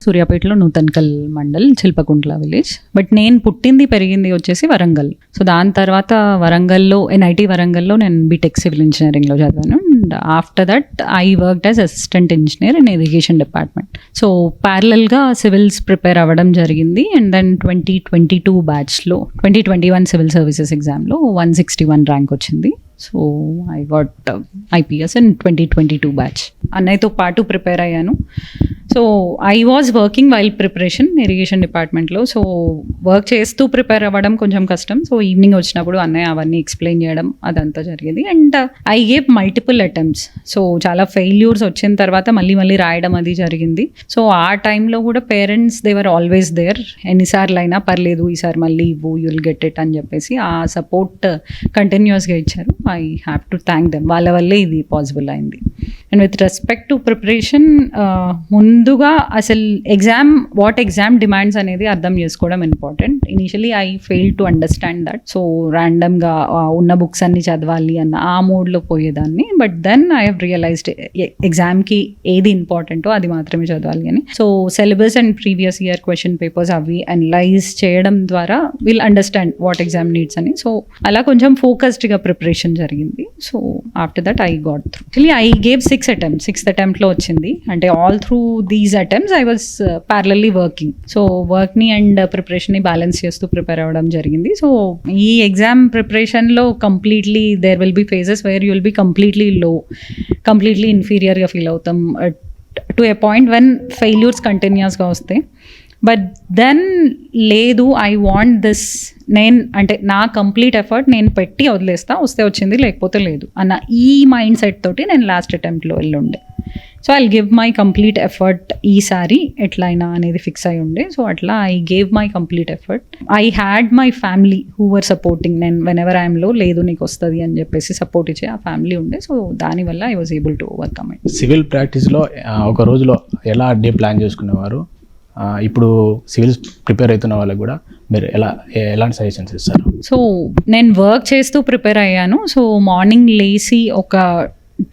సూర్యాపేటలో Nuthankal mandal చిల్పకుంట్ల village. But నేను పుట్టింది పెరిగింది వచ్చేసి వరంగల్. సో దాని తర్వాత వరంగల్లో ఎన్ఐటి వరంగల్లో నేను బీటెక్ సివిల్ ఇంజనీరింగ్లో చదివాను. And after that I worked as assistant engineer in irrigation department. So ప్యారలల్గా సివిల్స్ ప్రిపేర్ అవ్వడం జరిగింది. అండ్ దెన్ 2022 బ్యాచ్లో 2021 సివిల్ సర్వీసెస్ ఎగ్జామ్లో 161 ర్యాంక్ వచ్చింది. So I got IPS in 2022 batch. అన్నయ్యతో పాటు ప్రిపేర్ అయ్యాను. So I was working while preparation irrigation డిపార్ట్మెంట్లో. సో వర్క్ చేస్తూ ప్రిపేర్ అవ్వడం కొంచెం కష్టం. సో ఈవినింగ్ వచ్చినప్పుడు అన్నయ్య అవన్నీ ఎక్స్ప్లెయిన్ చేయడం అదంతా జరిగేది. And I gave multiple attempts. So చాలా ఫెయిల్యూర్స్ వచ్చిన తర్వాత మళ్ళీ రాయడం అది జరిగింది. సో ఆ టైంలో కూడా parents they were always there. ఎన్నిసార్లు అయినా పర్లేదు, ఈసారి మళ్ళీ ఇవ్వు, యుల్ గెట్ ఇట్ అని చెప్పేసి ఆ సపోర్ట్ కంటిన్యూస్గా ఇచ్చారు. I have to thank them. వాళ్ళ వల్లే ఇది పాసిబుల్ అయింది. And with respect to preparation, ముందుగా అసలు వాట్ ఎగ్జామ్ డిమాండ్స్ అనేది అర్థం చేసుకోవడం important. Initially I fail to understand that. So ర్యాండమ్గా ఉన్న బుక్స్ అన్ని చదవాలి అన్న ఆ మోడ్లో పోయేదాన్ని. But then I have realized ఎగ్జామ్కి ఏది ఇంపార్టెంటో అది మాత్రమే చదవాలి అని. So syllabus and previous year question papers అవి అనలైజ్ చేయడం ద్వారా will understand what exam needs అని. సో అలా కొంచెం ఫోకస్డ్గా ప్రిపరేషన్ జరిగింది. So after that I got through. Actually I gave 6 attempts. 6th attempt లో వచ్చింది. అంటే all through these attempts I was parallelly working. So వర్క్ని అండ్ ప్రిపరేషన్ని బ్యాలెన్స్ చేస్తూ ప్రిపేర్ అవ్వడం జరిగింది. సో ఈ ఎగ్జామ్ ప్రిపరేషన్లో completely there will be phases where you will be completely low, completely ఇన్ఫీరియర్గా ఫీల్ అవుతాం to a point when failures కంటిన్యూస్గా వస్తాయి. బట్ దెన్ లేదు, ఐ వాంట్ దిస్, అంటే నా కంప్లీట్ ఎఫర్ట్ నేను పెట్టి వదిలేస్తా, వస్తే వచ్చింది లేకపోతే లేదు అన్న ఈ మైండ్ సెట్ తోటి నేను లాస్ట్ అటెంప్ట్లో వెళ్ళుండే. So I give my complete effort ఈసారి ఎట్లయినా అనేది ఫిక్స్ అయి ఉండే. సో అట్లా I gave my complete effort. I had my family who were supporting. నేను వెన్ ఎవర్ ఐఎమ్ లో, లేదు నీకు వస్తుంది అని చెప్పేసి సపోర్ట్ ఇచ్చే ఆ ఫ్యామిలీ ఉండే. సో దానివల్ల I was able to overcome it. Civil ప్రాక్టీస్లో ఒక రోజులో ఎలా డే ప్లాన్ చేసుకునేవారు? ఇప్పుడు సివిల్స్ ప్రిపేర్ అవుతున్న వాళ్ళకి కూడా మీరు ఎలాంటి సజెషన్స్ ఇస్తారు? సో నేను వర్క్ చేస్తూ ప్రిపేర్ అయ్యాను. సో మార్నింగ్ లేసి ఒక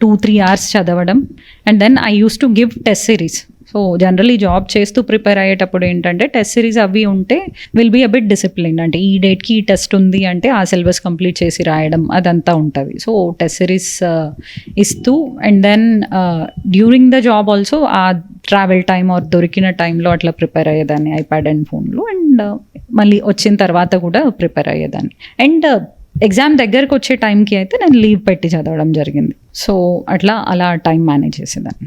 2-3 hours చదవడం. And then I use to give test series. So generally job చేస్తూ ప్రిపేర్ అయ్యేటప్పుడు ఏంటంటే టెస్ట్ సిరీస్ అవి ఉంటే will be a bit discipline. అంటే ఈ డేట్కి ఈ టెస్ట్ ఉంది అంటే ఆ సిలబస్ కంప్లీట్ చేసి రాయడం అదంతా ఉంటుంది. సో టెస్ట్ సిరీస్ ఇస్తూ and then during the job also ఆ ట్రావెల్ టైమ్ ఆర్ దొరికిన టైంలో అట్లా ప్రిపేర్ అయ్యేదాన్ని ఐప్యాడ్ అండ్ ఫోన్లో. అండ్ మళ్ళీ వచ్చిన తర్వాత కూడా ప్రిపేర్ అయ్యేదాన్ని. అండ్ ఎగ్జామ్ దగ్గరకు వచ్చే టైంకి అయితే నేను లీవ్ పెట్టి చదవడం జరిగింది. సో అలా టైం మేనేజ్ చేసేదాన్ని.